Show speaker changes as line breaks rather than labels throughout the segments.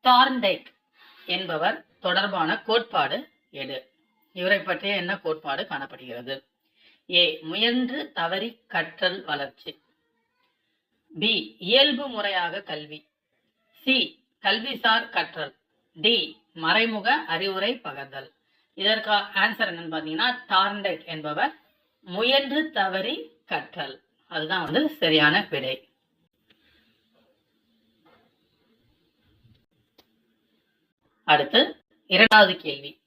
தார்ன்டைக் என்பவர் தொடர்பான கோட்பாடு எது? இவரை பற்றிய என்ன கோட்பாடு காணப்படுகிறது? ஏ. முயன்று தவறி கற்றல் வளர்ச்சி. பி. இயல்பு முறையாக கல்வி. சி. கல்விசார் கற்றல். டி. மறைமுக அறிவுரை பகர்தல். இதற்கு ஆன்சர் என்னன்னு பாத்தீங்கன்னா, தார்ன்டைக் என்பவர் முயன்று தவறி கற்றல். அதுதான் சரியான விடை. அடுத்து இரண்டாவது கேள்வி.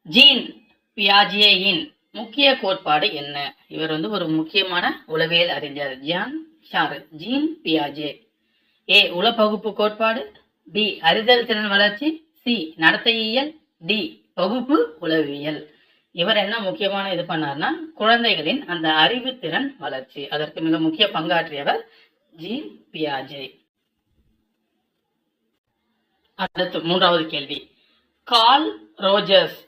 ஜீன் பியாஜேயின் முக்கிய கோட்பாடு என்ன? இவர் ஒரு முக்கியமான உளவியல் அறிஞர். ஜீன் பியாஜே. ஏ. உளப்பகுப்பு கோட்பாடு. பி. அறிதல் திறன் வளர்ச்சி. சி. நடத்தையியல். டி. பகுப்பு உளவியல். இவர் என்ன முக்கியமான இது பண்ணார்னா, குழந்தைகளின் அந்த அறிவு திறன் வளர்ச்சி, அதற்கு மிக முக்கிய பங்காற்றியவர் ஜீன் பியாஜே. அடுத்து மூன்றாவது கேள்வி. கார்ல் ரோஜர்ஸ்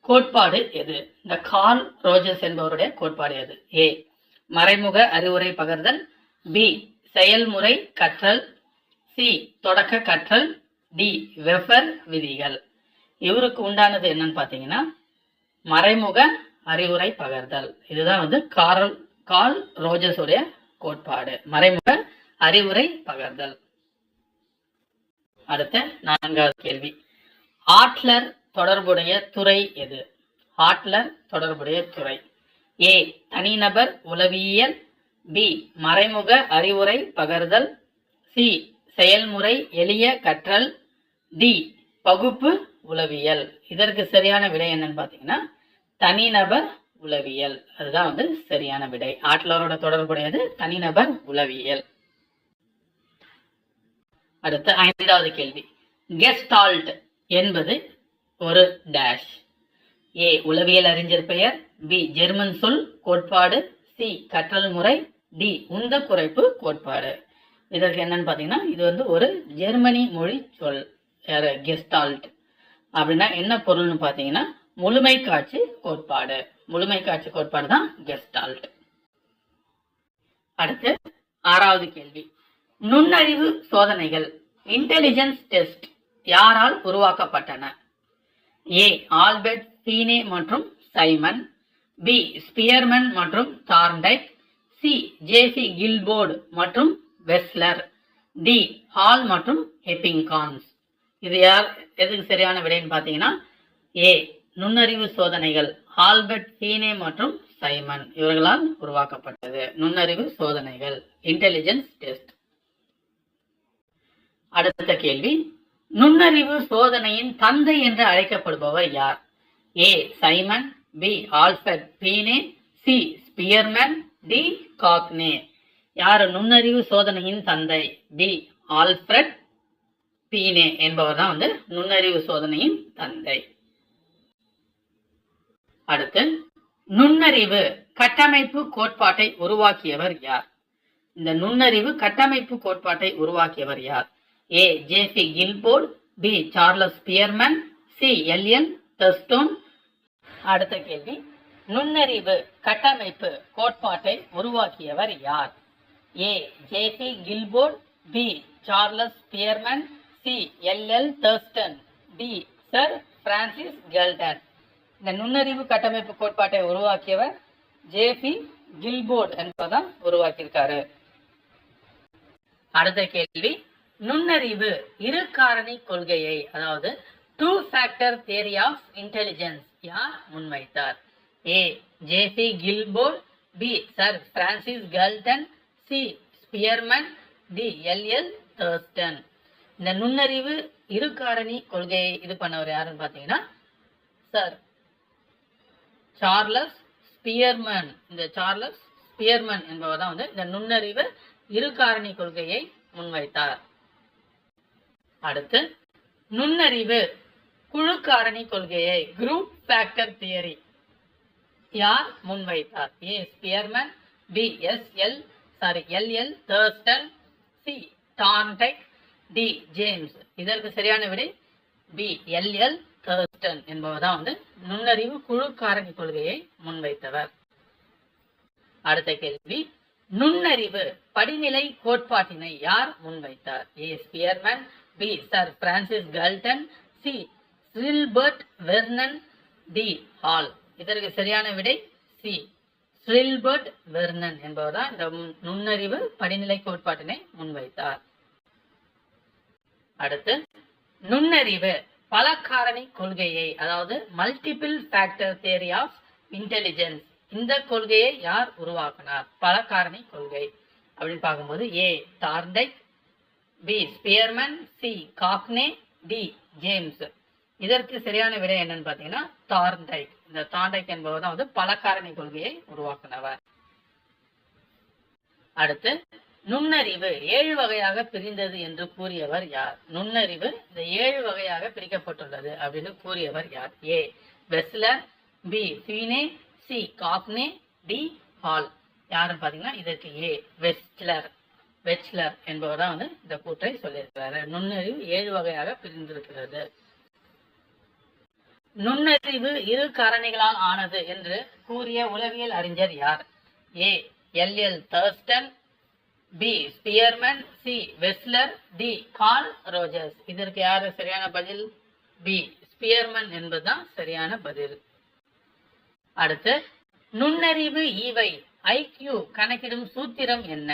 கோட்பாடு எது? இந்த கார்ல் ரோஜர்ஸ் என்பவருடைய கோட்பாடு எது? ஏ. மறைமுக அறிவுரை பகர்தல். பி. செயல்முறை கற்றல். சி. தொடக்க கற்றல். டி. வெஃபர் விதிகள். இவருக்கு உண்டானது என்னன்னு பாத்தீங்கன்னா, மறைமுக அறிவுரை பகர்தல். இதுதான் கார்ல் ரோஜர்ஸ் உடைய கோட்பாடு, மறைமுக அறிவுரை பகர்தல். அடுத்த நான்காவது கேள்வி. ஆட்லர் தொடர்புடைய துறை எது? ஆட்லர் தொடர்புடைய துறை. ஏ. தனிநபர் உளவியல். பி. மறைமுக அறிவுரை பகர்தல். சி. செயல்முறை எளிய கற்றல். டி. பகுப்பு உளவியல். இதற்கு சரியான விடை என்னன்னு பாத்தீங்கன்னா, தனிநபர் உளவியல். அதுதான் சரியான விடை. ஆட்லரோட தொடர்புடையது தனிநபர் உளவியல். அடுத்த ஐந்தாவது கேள்வி. கெஸ்டால்ட் என்பது ஒரு டேஷ். ஏ. உளவியல் அறிஞர் பெயர். பி. ஜெர்மன் சொல் கோட்பாடு. சி. கற்றல் முறை. டி. உந்த குறைப்பு கோட்பாடு. இதற்கு என்னன்னு பாத்தீங்கன்னா, இது ஒரு ஜெர்மனி மொழி சொல். கெஸ்டால்ட் அப்படின்னா என்ன பொருள்னு பாத்தீங்கன்னா, முழுமை காட்சி கோட்பாடு. முழுமை காட்சி கோட்பாடு தான் கெஸ்டால்ட். அடுத்து ஆறாவது கேள்வி. நுண்ணறிவு சோதனைகள் இன்டெலிஜென்ஸ் டெஸ்ட் யாரால் உருவாக்கப்பட்டன? ஏ. ஆல்பர்ட் சீனே மற்றும் சைமன். பி. ஸ்பியர்மன் மற்றும் தார்ன்டைக். சி. ஜேசி கில்போர்டு மற்றும் வெஸ்லர். டி. ஹால் மற்றும் எப்பிங்கான்ஸ். இது எதுக்கு சரியான விடைன்னு பாத்தீங்கன்னா, ஏ. நுண்ணறிவு சோதனைகள் ஆல்பர்ட் சீனே மற்றும் சைமன் இவர்களால் உருவாக்கப்பட்டது. நுண்ணறிவு சோதனைகள் இன்டெலிஜென்ஸ் டெஸ்ட். அடுத்த கேள்வி. நுண்ணறிவு சோதனையின் தந்தை என்று அழைக்கப்படுபவர் யார்? ஏ. Simon. B. Albert பீனே. C. Spearman. D. Gagné. யார் நுண்ணறிவு சோதனையின் தந்தை? பி. ஆல்ஃபிரட் பீனே என்பவர் தான் நுண்ணறிவு சோதனையின் தந்தை. அடுத்து நுண்ணறிவு கட்டமைப்பு கோட்பாட்டை உருவாக்கியவர் யார்? இந்த நுண்ணறிவு கட்டமைப்பு கோட்பாட்டை உருவாக்கியவர் யார்? A. JC Guilford. B. Charles Spearman. C. LN Thurstone. அடுத்த கேள்வி. நுண்ணறிவு கட்டமைப்பு கோட்பாட்டை உருவாக்கியவர் யார்? A. JC Guilford. B. Charles Spearman. C. LL Thurstone. D. Sir Francis Galton. இந்த நுண்ணறிவு கட்டமைப்பு கோட்பாட்டை உருவாக்கியவர் ஜேசி கில்போர்டு என்பதான் உருவாக்கியிருக்காரு. அடுத்த கேள்வி. நுண்ணறிவு இரு காரணி கொள்கையை, அதாவது 2 factor theory of intelligence யார் முன்வைத்தார்? A. JC Guilford. B. Sir Francis Galton. C. Spearman. D. LL Thurstone. இந்த நுண்ணறிவு இரு காரணி கொள்கையை இது பண்ணவர் யாருன்னு பாத்தீங்கன்னா, சர் சார்லஸ் ஸ்பியர்மன். இந்த சார்லஸ் ஸ்பியர்மன் என்பவர் தான் இந்த நுண்ணறிவு இரு காரணி கொள்கையை முன்வைத்தார். அடுத்து நுண்ணறிவு குழு காரணி கொள்கையை, குரூப் ஃபேக்டர் தியரி, யார் முன்வைத்தார்? A. Spearman. B. LL Thurstone. C. Thorndike. D. James. இதற்கு சரியான விடை பி. எல்எல் தர்ஸ்டன் என்பவர் தான் நுண்ணறிவு குழு காரணி கொள்கையை முன்வைத்தவர். அடுத்த கேள்வி. நுண்ணறிவு படிநிலை கோட்பாட்டினை யார் முன்வைத்தார்? A. Spearman. B Sir Francis Galton, C Cyril Burt Vernon, D Hall. இதற்கு சரியான விடை சி ஸ்ரில்பர்ட் வெர்னன் என்பவர் தான் இந்த நுண்ணறிவு படிநிலை கோட்பாட்டினை முன்வைத்தார். அடுத்து நுண்ணறிவு பல காரணி கொள்கையை, அதாவது multiple factor theory of intelligence, இந்த கொள்கையை யார் உருவாக்கினார்? பல காரணி கொள்கை அப்படின்னு பார்க்கும்போது A Thorndike, B Spearman, C Gagne, D James. இதற்கு சரியான விடை என்னன்னு பாத்தீங்கன்னா தார்ண்டைக். இந்த தார்ண்டைக் என்பவர் தான் வந்து பல காரணி கொள்கையை உருவாக்கினவர். அடுத்து நுண்ணறிவு 7 வகையாக பிரிந்தது என்று கூறியவர் யார்? நுண்ணறிவு இந்த 7 வகையாக பிரிக்கப்பட்டுள்ளது அப்படின்னு கூறியவர் யார்? A Wechsler, B Binet, C Gagne, D Hall. யாருன்னு பாத்தீங்கன்னா இதற்கு ஏ வெச்லர் என்பவர் தான் வந்து இந்த கூற்றை சொல்லியிருக்கிறாரு. நுண்ணறிவு 7 வகையாக பிரிந்திருக்கிறது. நுண்ணறிவு 2 காரணிகளால் ஆனது என்று கூறிய உளவியல் அறிஞர் யார்? A L Thurstone, B Spearman, C Wechsler, D Carl Rogers. இதற்கு யாரு சரியான பதில்? பி ஸ்பியர்மன் என்பதுதான் சரியான பதில். அடுத்து நுண்ணறிவு ஈவை ஐக்யூ கணக்கிடும் சூத்திரம் என்ன?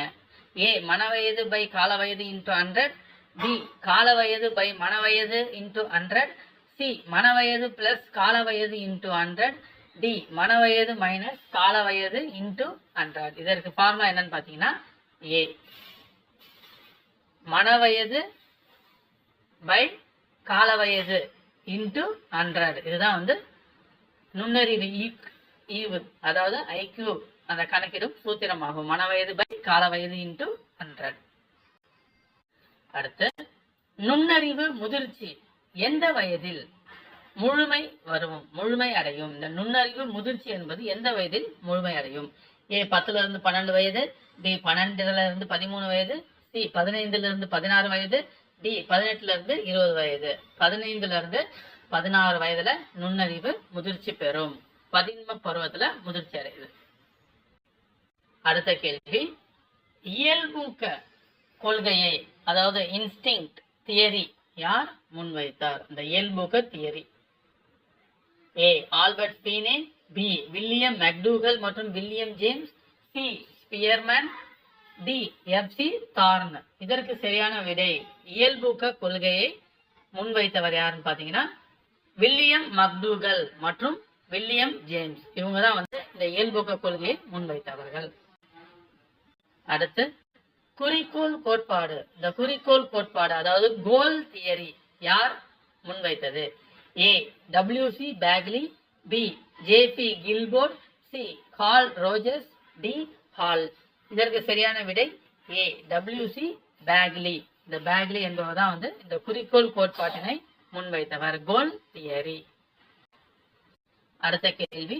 ஏ மனவயது பை காலவயது இன்டு 100, பி காலவயது பை மனவயது இன்டு 100, சி மனவயது பிளஸ் காலவயது இன்டு 100, டி மனவயது மைனஸ் காலவயது இன்டு 100. இதற்கு ஃபார்முலா என்னன்னு பாத்தீங்கன்னா ஏ மனவயது பை காலவயது இன்டு 100. இதுதான் வந்து நுண்ணறிவு ஈவு, அதாவது ஐக்யூ அந்த கணக்கிடும் சூத்திரமாகும். மனவயது பை காலவயது இன்டு 100. அடுத்து நுண்ணறிவு முதிர்ச்சி எந்த வயதில் முழுமை அடையும்? இந்த நுண்ணறிவு முதிர்ச்சி என்பது எந்த வயதில் முழுமை அடையும்? ஏ 10ல இருந்து 12 வயது, பி 12ல இருந்து 13 வயது, சி 15ல இருந்து 16 வயது, டி 18ல இருந்து 20 வயது. 15ல இருந்து 16 வயதுல நுண்ணறிவு முதிர்ச்சி பெறும். பதின்ம பருவத்துல முதிர்ச்சி அடையுது. அடுத்த கேள்வி இயல்பூக்க கொள்கையை, அதாவது இன்ஸ்டிங்க்ட் தியரி யார் முன்வைத்தார்? இந்த இயல்பூக்க தியரி ஏ ஆல்பர்ட் ஸ்பீனே, பி வில்லியம் மெக்டூகல் மற்றும் William James, C Spearman, D FC. Thorne. இதற்கு சரியான விடை இயல்பூக்க கொள்கையை முன்வைத்தவர் யாருன்னு பாத்தீங்கன்னா வில்லியம் மக்டூகல் மற்றும் வில்லியம் ஜேம்ஸ். இவங்க தான் வந்து இந்த இயல்பூக்க கொள்கையை முன்வைத்தவர்கள். அடுத்து குறிக்கோள் கோட்பாடு. இந்த குறிக்கோள் கோட்பாடு அதாவது கோல் தியரி யார் முன்வைத்தது? A WC. Bagley, B JP. Guilford, C Carl Rogers, D Hall. இதற்கு சரியான விடை ஏ டபிள்யூ.சி. பேக்லி. இந்த பேக்லி என்பவர் தான் வந்து இந்த குறிக்கோள் கோட்பாட்டினை முன்வைத்தவர், கோல் தியரி. அடுத்த கேள்வி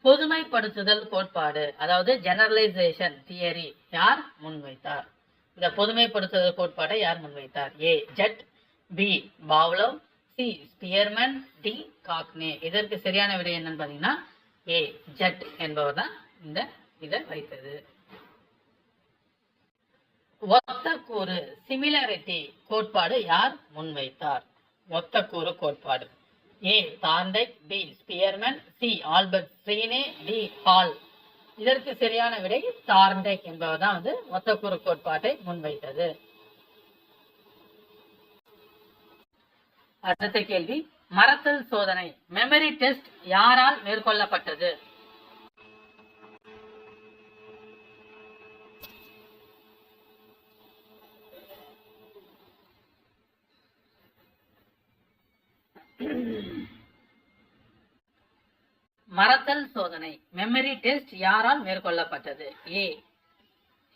பொதுமைப்படுத்துதல் கோட்பாடு, அதாவது ஜெனரலைசேஷன் தியரி யார் முன்வைத்தார்? இந்த பொதுமைப்படுத்துதல் கோட்பாட்டை யார் முன்வைத்தார்? A Judd, B Pavlov, C Spearman, D Gagne. இதற்கு சரியான விடை என்னன்னு பாத்தீங்கன்னா ஏ ஜெட் என்பவர் தான் இந்த இதை வைத்தது. ஒத்த கூறு சிமிலாரிட்டி கோட்பாடு யார் முன்வைத்தார்? ஒத்த கூறு கோட்பாடு A Thorndike, B Spearman, C Albert ஸ்பீனே, டி ஹால். இதற்கு சரியான விடை தார்ண்டைக் என்பவர் தான் வந்து ஒத்த கூறு கோட்பாட்டை முன்வைத்தது. அடுத்த கேள்வி மறத்தல் சோதனை மெமரி டெஸ்ட் யாரால் மேற்கொள்ளப்பட்டது? மறத்தல் சோதனை மெமரி டெஸ்ட் யாரால் மேற்கொள்ளப்பட்டது? A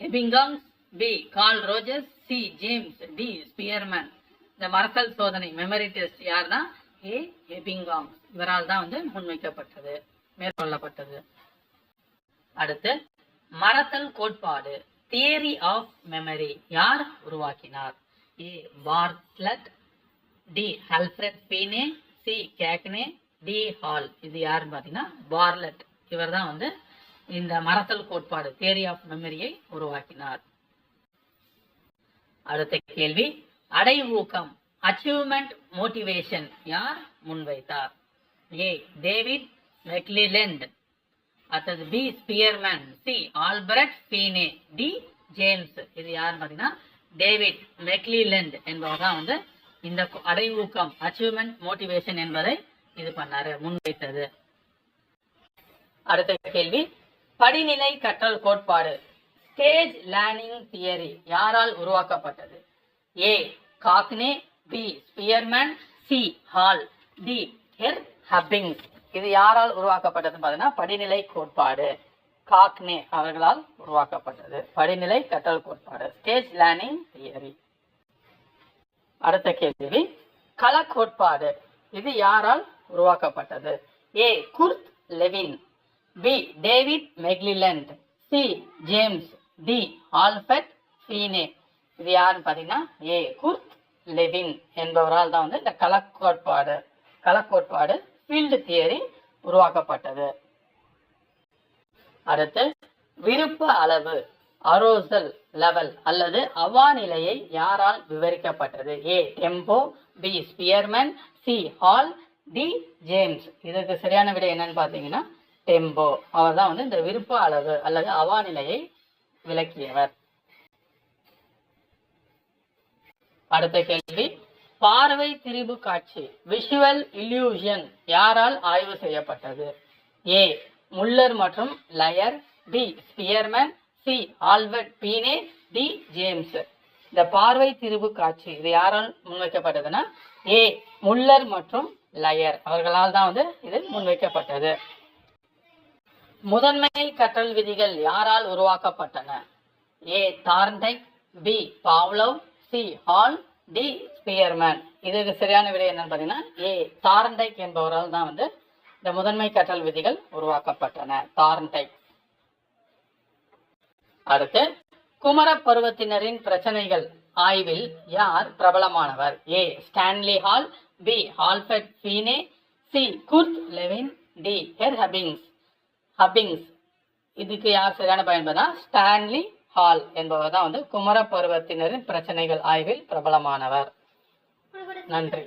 Ebbinghaus, B Carl Rogers, C James, D Spearman. இந்த மறத்தல் சோதனை மெமரி டெஸ்ட் யார்னா ஏ எபிங்காம்ஸ். இவரால் தான் வந்து முன்வைக்கப்பட்டது, மேற்கொள்ளப்பட்டது. அடுத்து மறத்தல் கோட்பாடு தியரி ஆஃப் மெமரி யார் உருவாக்கினார்? ஏ பார்ட்லெட், டி ஆல்ஃபிரட் ஸ்பீனே, சி கேக்னே, டி ஹால். இது யாருன்னு பாத்தீங்கன்னா பார்ட்லெட். இவர் தான் வந்து இந்த மறத்தல் கோட்பாடு தியரி ஆஃப் மெமரியை உருவாக்கினார். அடுத்த கேள்வி அடைவூக்கம் அச்சீவ்மெண்ட் மோட்டிவேஷன் யார் முன்வைத்தார்? ஏ டேவிட் மெக்லிலெண்ட், அடுத்தது B Spearman, C Albert Binet, D James. இது யாருன்னு பாத்தீங்கன்னா டேவிட் மெக்லிலெண்ட் என்பவர் தான் வந்து இந்த அடைவூக்கம் அச்சீவ்மெண்ட் மோட்டிவேஷன் என்பதை இது பண்ணாரு, முன்வைத்தது. அடுத்த கேள்வி, படிநிலை கற்றல் கோட்பாடு ஸ்டேஜ் லேர்னிங் தியரி யாரால் உருவாக்கப்பட்டது? A Gagne, B Spearman, C Hall, D ஹெர் ஹப்பிங். இது யாரால் உருவாக்கப்பட்டதுன்னு பாத்தீங்கன்னா படிநிலை கோட்பாடு காக்னே அவர்களால் உருவாக்கப்பட்டது. படிநிலை கற்றல் கோட்பாடு ஸ்டேஜ் லேர்னிங் தியரி. அடுத்த கேள்வி, கள கோட்பாடு இது யாரால் உருவாக்கப்பட்டது? A Kurt Lewin, B David McClelland, C James, D Albert Binet. இது யாருன்னு பாத்தீங்கன்னா ஏ குர்த் லெவின் என்பவரால் தான் வந்து இந்த களக்கோட்பாடு ஃபீல்டு தியரி உருவாக்கப்பட்டது. அடுத்து விருப்ப அளவு அரோசல் லெவல் அல்லது அவாநிலையை யாரால் விவரிக்கப்பட்டது? A Dembo, B Spearman, C Hall, D James. இதற்கு சரியான விடை என்னன்னு பாத்தீங்கன்னா டெம்போ. அவர் தான் வந்து இந்த விருப்ப அளவு அல்லது அவாநிலையை விளக்கியவர். அடுத்த கேள்வி, பார்வை திரிபு காட்சி விஷுவல் இல்யூஷன் யாரால் ஆய்வு செய்யப்பட்டது? ஏ முல்லர் மற்றும் Lyer, B Spearman, C Albert Binet, D James. இந்த பார்வை திரிபு காட்சி இது யாரால் முன்வைக்கப்பட்டதுன்னா ஏ முல்லர் மற்றும் லயர் அவர்களால் தான் வந்து இது முன்வைக்கப்பட்டது. முதன்மை கற்றல் விதிகள் யாரால் உருவாக்கப்பட்டன? A Thorndike, B Pavlov, C Hall, D Spearman. இதுக்கு சரியான விடை என்னன்னு பாத்தீங்கன்னா ஏ தார்ன்டைக் என்பவரால் தான் வந்து இந்த முதன்மை கற்றல் விதிகள் உருவாக்கப்பட்டன. தார்ன்டைக். அடுத்து குமர பருவத்தினரின் பிரச்சனைகள் ஆய்வில் யார் பிரபலமானவர்? A Stanley Hall, B Albert Binet, C Kurt Lewin, D ஹெர் ஹப்பிங்ஸ். இதுக்கு யார் சரியான பயன்படுதா ஸ்டான்லி ஹால் என்பவர் தான் வந்து குமர பருவத்தினரின் பிரச்சனைகள் ஆய்வில் பிரபலமானவர். நன்றி.